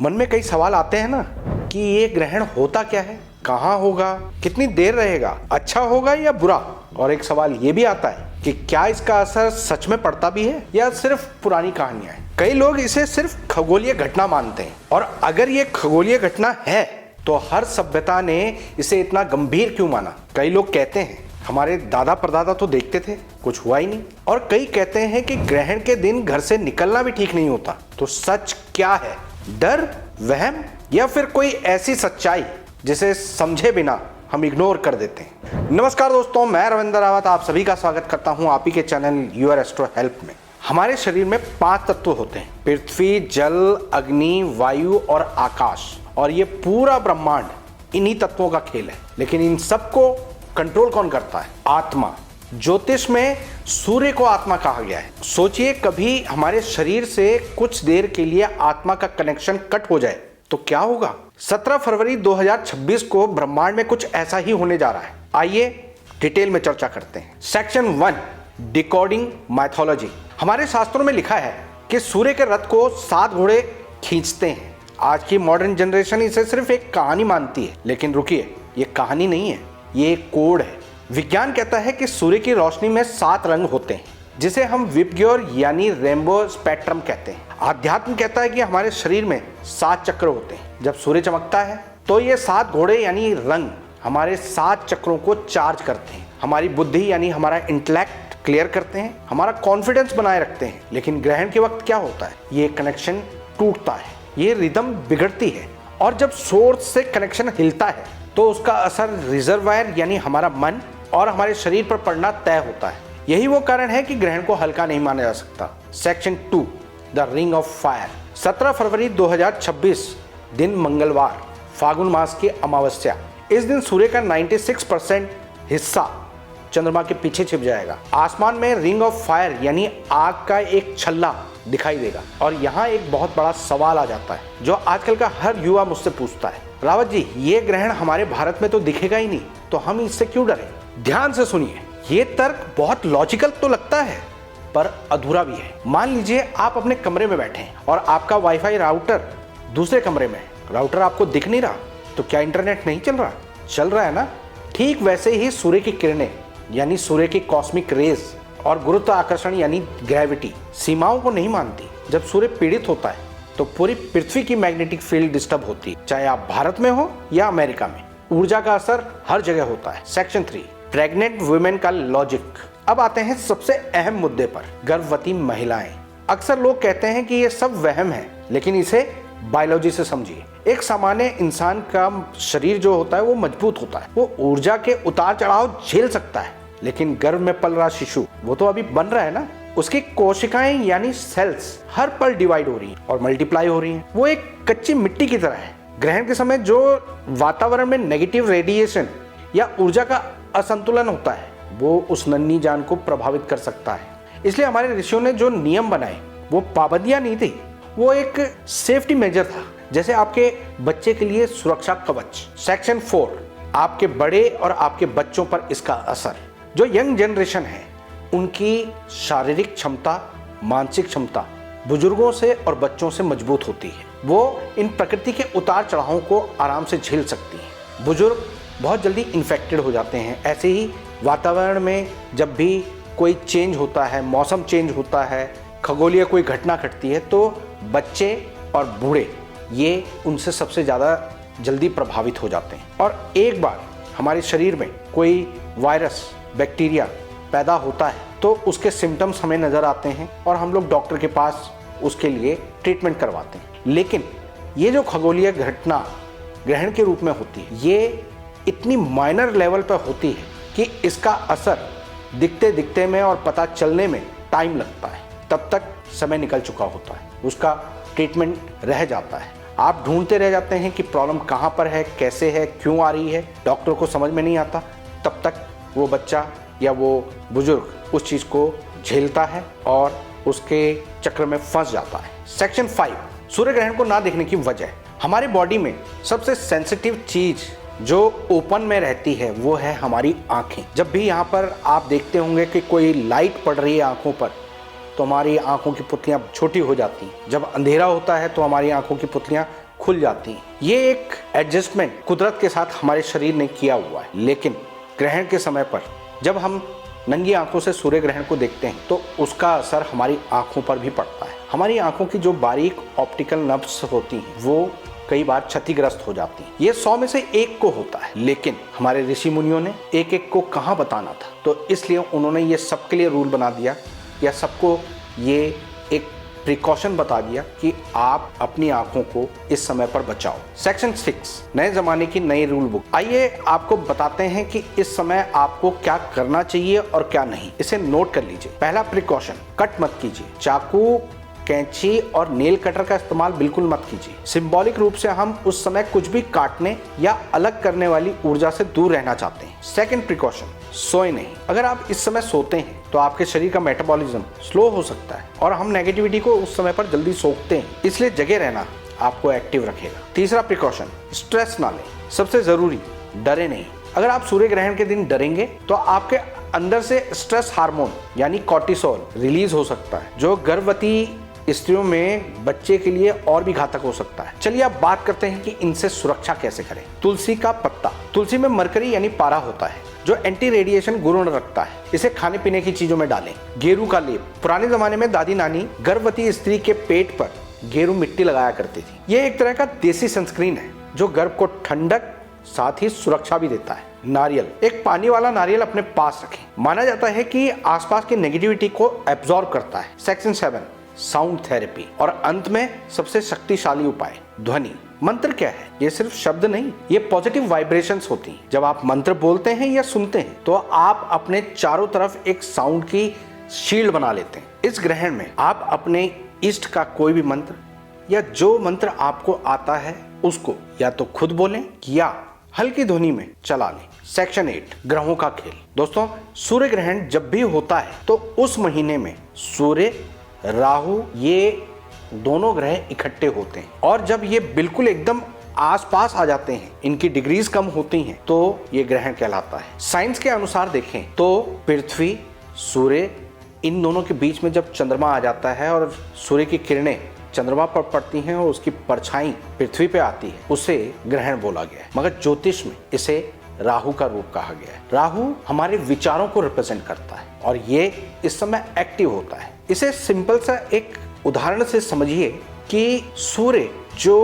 मन में कई सवाल आते हैं ना कि ये ग्रहण होता क्या है, कहाँ होगा, कितनी देर रहेगा, अच्छा होगा या बुरा। और एक सवाल ये भी आता है कि क्या इसका असर सच में पड़ता भी है या सिर्फ पुरानी कहानियां हैं। कई लोग इसे सिर्फ खगोलीय घटना मानते हैं, और अगर ये खगोलीय घटना है तो हर सभ्यता ने इसे इतना गंभीर क्यों माना। कई लोग कहते हैं हमारे दादा परदादा तो देखते थे, कुछ हुआ ही नहीं। और कई कहते हैं कि ग्रहण के दिन घर से निकलना भी ठीक नहीं होता। तो सच क्या है, डर, वहम या फिर कोई ऐसी सच्चाई जिसे समझे बिना हम इग्नोर कर देते हैं। नमस्कार दोस्तों, मैं रविंद्र रावत आप सभी का स्वागत करता हूं आप ही के चैनल यूर एस्ट्रो हेल्प में। हमारे शरीर में 5 तत्व होते हैं, पृथ्वी, जल, अग्नि, वायु और आकाश। और ये पूरा ब्रह्मांड इन्हीं तत्वों का खेल है। लेकिन इन सबको कंट्रोल कौन करता है? आत्मा। ज्योतिष में सूर्य को आत्मा कहा गया है। सोचिए कभी हमारे शरीर से कुछ देर के लिए आत्मा का कनेक्शन कट हो जाए तो क्या होगा। 17 फरवरी 2026 को ब्रह्मांड में कुछ ऐसा ही होने जा रहा है। आइए डिटेल में चर्चा करते हैं। Section 1, decoding mythology. हमारे शास्त्रों में लिखा है कि सूर्य के रथ को 7 घोड़े खींचते हैं। आज की मॉडर्न जनरेशन इसे सिर्फ एक कहानी मानती है, लेकिन रुकिए, ये कहानी नहीं है, ये एक कोड है। विज्ञान कहता है कि सूर्य की रोशनी में 7 रंग होते हैं, जिसे हम विबग्योर यानी रेनबो स्पेक्ट्रम कहते हैं। अध्यात्म कहता है कि हमारे शरीर में 7 चक्र होते हैं। जब सूर्य चमकता है तो ये 7 घोड़े यानी रंग हमारे 7 चक्रों को चार्ज करते हैं, हमारी बुद्धि यानी हमारा इंटेलेक्ट क्लियर करते हैं, हमारा कॉन्फिडेंस बनाए रखते हैं। लेकिन ग्रहण के वक्त क्या होता है, ये कनेक्शन टूटता है, ये रिदम बिगड़ती है। और जब सोर्स से कनेक्शन हिलता है तो उसका असर रिजर्वायर यानी हमारा मन और हमारे शरीर पर पड़ना तय होता है। यही वो कारण है कि ग्रहण को हल्का नहीं माना जा सकता। Section 2, the ring of fire. 17 फरवरी 2026 दिन मंगलवार, फागुन मास की अमावस्या। इस दिन सूर्य का 96% हिस्सा चंद्रमा के पीछे छिप जाएगा। आसमान में रिंग ऑफ फायर यानी आग का एक छल्ला दिखाई देगा। और यहाँ एक बहुत बड़ा सवाल आ जाता है जो आजकल का हर युवा मुझसे पूछता है, रावत जी ये ग्रहण हमारे भारत में तो दिखेगा ही नहीं, तो हम इससे क्यों डरें? ध्यान से सुनिए, ये तर्क बहुत लॉजिकल तो लगता है पर अधूरा भी है। मान लीजिए आप अपने कमरे में बैठे हैं और आपका वाईफाई राउटर दूसरे कमरे में है। राउटर आपको दिख नहीं रहा, तो क्या इंटरनेट नहीं चल रहा? चल रहा है ना। ठीक वैसे ही सूर्य की किरणें यानी सूर्य की कॉस्मिक रेज और गुरुत्वाकर्षण यानी ग्रेविटी सीमाओं को नहीं मानती। जब सूर्य पीड़ित होता है तो पूरी पृथ्वी की मैग्नेटिक फील्ड डिस्टर्ब होती है, चाहे आप भारत में हो या अमेरिका में। ऊर्जा का असर हर जगह होता है। सेक्शन 3, प्रेग्नेंट वुमेन का लॉजिक। अब आते हैं सबसे अहम मुद्दे पर, गर्भवती महिलाएं। अक्सर लोग कहते हैं कि ये सब वहम है, लेकिन इसे बायोलॉजी से समझिए। एक सामान्य इंसान का शरीर जो होता है वो मजबूत होता है, वो ऊर्जा के उतार चढ़ाव झेल सकता है। लेकिन गर्भ में पल रहा शिशु, वो तो अभी बन रहा है ना, उसकी कोशिकाएं यानी सेल्स हर पल डिवाइड हो रही हैं और मल्टीप्लाई हो रही हैं। वो एक कच्ची मिट्टी की तरह है। ग्रहण के समय जो वातावरण में नेगेटिव रेडिएशन या ऊर्जा का असंतुलन होता है वो उस नन्ही जान को प्रभावित कर सकता है। इसलिए हमारे ऋषियों ने जो नियम बनाए वो पाबंदियां नहीं थी, वो एक सेफ्टी मेजर था, जैसे आपके बच्चे के लिए सुरक्षा कवच। सेक्शन 4, आपके बड़े और आपके बच्चों पर इसका असर। जो यंग जनरेशन है उनकी शारीरिक क्षमता, मानसिक क्षमता बुजुर्गों से और बच्चों से मजबूत होती है। वो इन प्रकृति के उतार चढ़ावों को आराम से झेल सकती है। बुजुर्ग बहुत जल्दी इन्फेक्टेड हो जाते हैं। ऐसे ही वातावरण में जब भी कोई चेंज होता है, मौसम चेंज होता है, खगोलीय कोई घटना घटती है, तो बच्चे और बूढ़े ये उनसे सबसे ज़्यादा जल्दी प्रभावित हो जाते हैं। और एक बार हमारे शरीर में कोई वायरस, बैक्टीरिया पैदा होता है तो उसके सिम्टम्स हमें नज़र आते हैं और हम लोग डॉक्टर के पास उसके लिए ट्रीटमेंट करवाते हैं। लेकिन ये जो खगोलीय घटना ग्रहण के रूप में होती है, ये इतनी माइनर लेवल पर होती है कि इसका असर दिखते दिखते में और पता चलने में टाइम लगता है। तब तक समय निकल चुका होता है, उसका ट्रीटमेंट रह जाता है। आप ढूंढते रह जाते हैं कि प्रॉब्लम कहाँ पर है, कैसे है, क्यों आ रही है, डॉक्टर को समझ में नहीं आता। तब तक वो बच्चा या वो बुजुर्ग उस चीज़ को झेलता है और उसके चक्र में फंस जाता है। सेक्शन 5, सूर्य ग्रहण को ना देखने की वजह। हमारे बॉडी में सबसे सेंसिटिव चीज़ जो ओपन में रहती है वो है हमारी आँखें। जब भी यहाँ पर आप देखते होंगे कि कोई लाइट पड़ रही है आँखों पर तो हमारी आँखों की पुतलियाँ छोटी हो जाती हैं। जब अंधेरा होता है तो हमारी आँखों की पुतलियाँ खुल जाती हैं। ये एक एडजस्टमेंट कुदरत के साथ हमारे शरीर ने किया हुआ है। लेकिन ग्रहण के समय पर जब हम नंगी आंखों से सूर्य ग्रहण को देखते हैं तो उसका असर हमारी आंखों पर भी पड़ता है। हमारी आंखों की जो बारीक ऑप्टिकल नर्व्स होती हैं वो कई बार क्षतिग्रस्त हो जाती हैं। ये 100 में से 1 को होता है, लेकिन हमारे ऋषि मुनियों ने एक एक को कहाँ बताना था, तो इसलिए उन्होंने ये सबके लिए रूल बना दिया या सबको ये एक प्रिकॉशन बता दिया कि आप अपनी आंखों को इस समय पर बचाओ। सेक्शन 6, नए जमाने की नई रूल बुक। आइए आपको बताते हैं कि इस समय आपको क्या करना चाहिए और क्या नहीं। इसे नोट कर लीजिए। पहला प्रिकॉशन, कट मत कीजिए। चाकू, कैंची और नेल कटर का इस्तेमाल बिल्कुल मत कीजिए। सिंबॉलिक रूप से हम उस समय कुछ भी काटने या अलग करने वाली ऊर्जा से दूर रहना चाहते हैं। सेकंड प्रिकॉशन, सोए नहीं। अगर आप इस समय सोते हैं तो आपके शरीर का मेटाबॉलिज्म स्लो हो सकता है और हम नेगेटिविटी को उस समय पर जल्दी सोखते हैं, इसलिए जगे रहना आपको एक्टिव रखेगा। तीसरा प्रिकॉशन, स्ट्रेस ना लें। सबसे जरूरी, डरे नहीं। अगर आप सूर्य ग्रहण के दिन डरेंगे तो आपके अंदर से स्ट्रेस हार्मोन यानी कॉर्टिसोल रिलीज हो सकता है, जो गर्भवती स्त्रियों में बच्चे के लिए और भी घातक हो सकता है। चलिए अब बात करते हैं कि इनसे सुरक्षा कैसे करें। तुलसी का पत्ता। तुलसी में मरकरी यानी पारा होता है जो एंटी रेडिएशन गुण रखता है। इसे खाने पीने की चीजों में डालें। गेरू का लेप। पुराने जमाने में दादी नानी गर्भवती स्त्री के पेट पर गेरू मिट्टी लगाया करती थी। ये एक तरह का देसी सनस्क्रीन है जो गर्भ को ठंडक साथ ही सुरक्षा भी देता है। नारियल। एक पानी वाला नारियल अपने पास रखें। माना जाता है कि आसपास की नेगेटिविटी को एब्जॉर्ब करता है। Section 7, sound therapy. और अंत में सबसे शक्तिशाली उपाय, ध्वनि। मंत्र क्या है? ये सिर्फ शब्द नहीं, ये पॉजिटिव वाइब्रेशंस होती हैं। जब आप मंत्र बोलते हैं या सुनते हैं तो आप अपने चारों तरफ एक साउंड की शील्ड बना लेते हैं। इस ग्रहण में आप अपने इष्ट का कोई भी मंत्र या जो मंत्र आपको आता है उसको या तो खुद बोलें या हल्की ध्वनि में चला लें। सेक्शन 8, ग्रहों का खेल। दोस्तों, सूर्य ग्रहण जब भी होता है तो उस महीने में सूर्य, राहु, ये दोनों ग्रह इकट्ठे होते हैं और जब ये बिल्कुल एकदम आसपास आ जाते हैं, इनकी डिग्रीज कम होती हैं, तो ये ग्रहण कहलाता है। साइंस के अनुसार देखें तो पृथ्वी, सूर्य, इन दोनों के बीच में जब चंद्रमा आ जाता है और सूर्य की किरणें चंद्रमा पर पड़ती हैं और उसकी परछाई पृथ्वी पे आती है, उसे ग्रहण बोला गया है। मगर ज्योतिष में इसे राहु का रूप कहा गया है। राहु हमारे विचारों को रिप्रेजेंट करता है और ये इस समय एक्टिव होता है। इसे सिंपल सा एक उदाहरण से समझिए कि सूर्य जो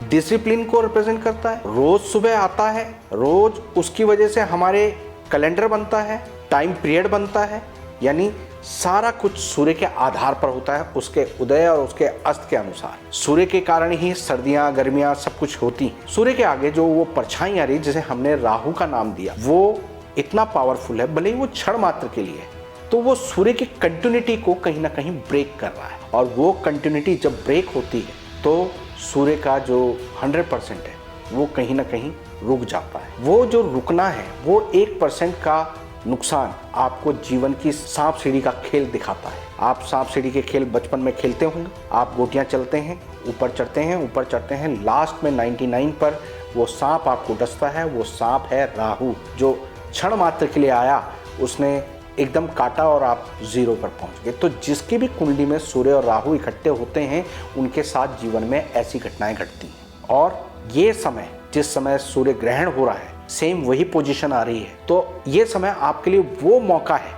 डिसिप्लिन को रिप्रेजेंट करता है, रोज सुबह आता है, रोज उसकी वजह से हमारे कैलेंडर बनता है, टाइम पीरियड बनता है, यानी सारा कुछ सूर्य के आधार पर होता है, उसके उदय और उसके अस्त के अनुसार। सूर्य के कारण ही सर्दियां, गर्मियां सब कुछ होती हैं। सूर्य के आगे जो वो परछाई आ रही, जिसे हमने राहु का नाम दिया, वो इतना पावरफुल है, भले ही वो क्षण मात्र के लिए है, तो वो सूर्य की कंटिन्यूटी को कहीं ना कहीं ब्रेक कर रहा है। और वो कंटिन्यूटी जब ब्रेक होती है तो सूर्य का जो 100% है वो कहीं ना कहीं रुक जाता है। वो जो रुकना है वो 1% का नुकसान आपको जीवन की सांप सीढ़ी का खेल दिखाता है। आप सांप सीढ़ी के खेल बचपन में खेलते होंगे। आप गोटियां चलते हैं, ऊपर चढ़ते हैं, ऊपर चढ़ते हैं, लास्ट में 99 पर वो सांप आपको डसता है। वो सांप है राहु, जो क्षण मात्र के लिए आया, उसने एकदम काटा और आप 0 पर पहुंच गए। तो जिसकी भी कुंडली में सूर्य और राहु इकट्ठे होते हैं, उनके साथ जीवन में ऐसी घटनाएं घटती हैं। और ये समय, जिस समय सूर्य ग्रहण हो रहा है, सेम वही पोजीशन आ रही है, तो ये समय आपके लिए वो मौका है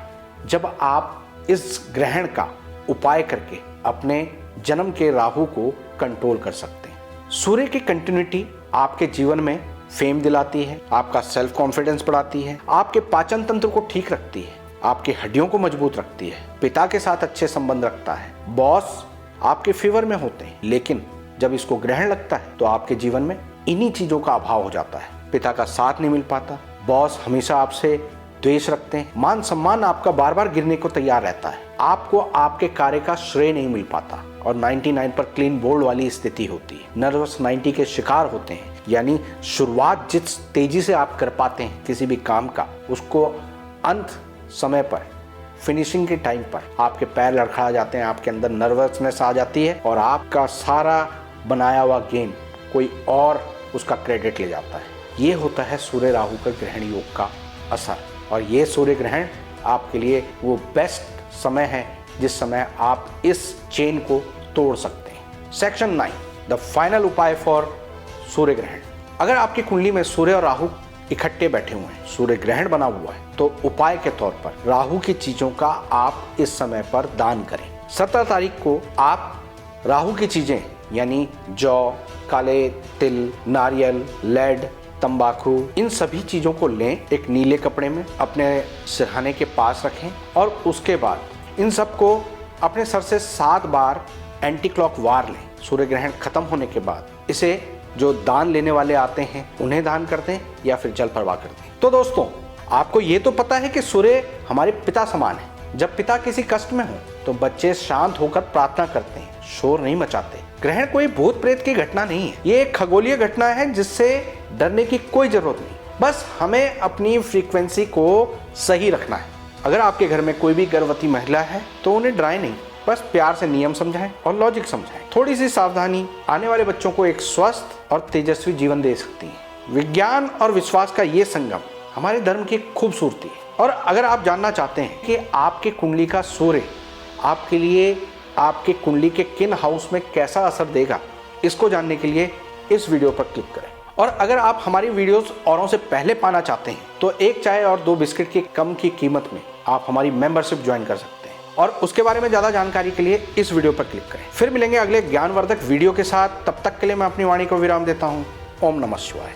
जब आप इस ग्रहण का उपाय करके अपने जन्म के राहु को कंट्रोल कर सकते हैं। सूर्य की कंटिन्यूटी आपके जीवन में फेम दिलाती है, आपका सेल्फ कॉन्फिडेंस बढ़ाती है, आपके पाचन तंत्र को ठीक रखती है, आपकी हड्डियों को मजबूत रखती है, पिता के साथ अच्छे संबंध रखता है, बॉस आपके फेवर में होते हैं। लेकिन जब इसको ग्रहण लगता है तो आपके जीवन में इन्हीं चीजों का अभाव हो जाता है। पिता का साथ नहीं मिल पाता, बॉस हमेशा आपसे द्वेष रखते हैं, मान सम्मान आपका बार बार गिरने को तैयार रहता है, आपको आपके कार्य का श्रेय नहीं मिल पाता और 99 पर क्लीन बोल्ड वाली स्थिति होती है। नर्वस 90 के शिकार होते हैं, यानी शुरुआत जिस तेजी से आप कर पाते हैं किसी भी काम का, उसको अंत समय पर, फिनिशिंग के टाइम पर आपके पैर लड़खड़ा जाते हैं, आपके अंदर नर्वसनेस आ जाती है और आपका सारा बनाया हुआ गेम कोई और उसका क्रेडिट ले जाता है। ये होता है सूर्य राहु का ग्रहण योग का असर। और ये सूर्य ग्रहण आपके लिए वो बेस्ट समय है जिस समय आप इस चेन को तोड़ सकते हैं। सेक्शन 9, द फाइनल उपाय फॉर सूर्य ग्रहण। अगर आपकी कुंडली में सूर्य और राहु इकट्ठे बैठे हुए हैं, सूर्य ग्रहण बना हुआ है, तो उपाय के तौर पर राहु की चीजों का आप इस समय पर दान करें। 17 तारीख को आप राहु की चीजें यानी जौ, काले तिल, नारियल, लेड, तंबाकू, इन सभी चीजों को लें, एक नीले कपड़े में अपने सिरहाने के पास रखें और उसके बाद इन सब को अपने सर से 7 बार एंटी क्लॉक वार लें। सूर्य ग्रहण खत्म होने के बाद इसे जो दान लेने वाले आते हैं उन्हें दान कर दें या फिर जल प्रवाह कर दें। तो दोस्तों, आपको ये तो पता है कि सूर्य हमारे पिता समान है। जब पिता किसी कष्ट में हो तो बच्चे शांत होकर प्रार्थना करते हैं, शोर नहीं मचाते। ग्रहण कोई भूत प्रेत की घटना नहीं है, ये एक खगोलीय घटना है जिससे डरने की कोई जरूरत नहीं। बस हमें अपनी फ्रीक्वेंसी को सही रखना है। अगर आपके घर में कोई भी गर्भवती महिला है तो उन्हें डराएं नहीं, बस प्यार से नियम समझाएं और लॉजिक समझाएं। थोड़ी सी सावधानी आने वाले बच्चों को एक स्वस्थ और तेजस्वी जीवन दे सकती है। विज्ञान और विश्वास का ये संगम हमारे धर्म की खूबसूरती है। और अगर आप जानना चाहते हैं कि आपके कुंडली का सूर्य आपके लिए आपके कुंडली के किन हाउस में कैसा असर देगा, इसको जानने के लिए इस वीडियो पर क्लिक करें। और अगर आप हमारी वीडियोस औरों से पहले पाना चाहते हैं तो एक चाय और 2 बिस्किट की कम की कीमत में आप हमारी मेंबरशिप ज्वाइन कर सकते हैं। और उसके बारे में ज़्यादा जानकारी के लिए इस वीडियो पर क्लिक करें। फिर मिलेंगे अगले ज्ञानवर्धक वीडियो के साथ। तब तक के लिए मैं अपनी वाणी को विराम देता हूँ। ओम नमः शिवाय।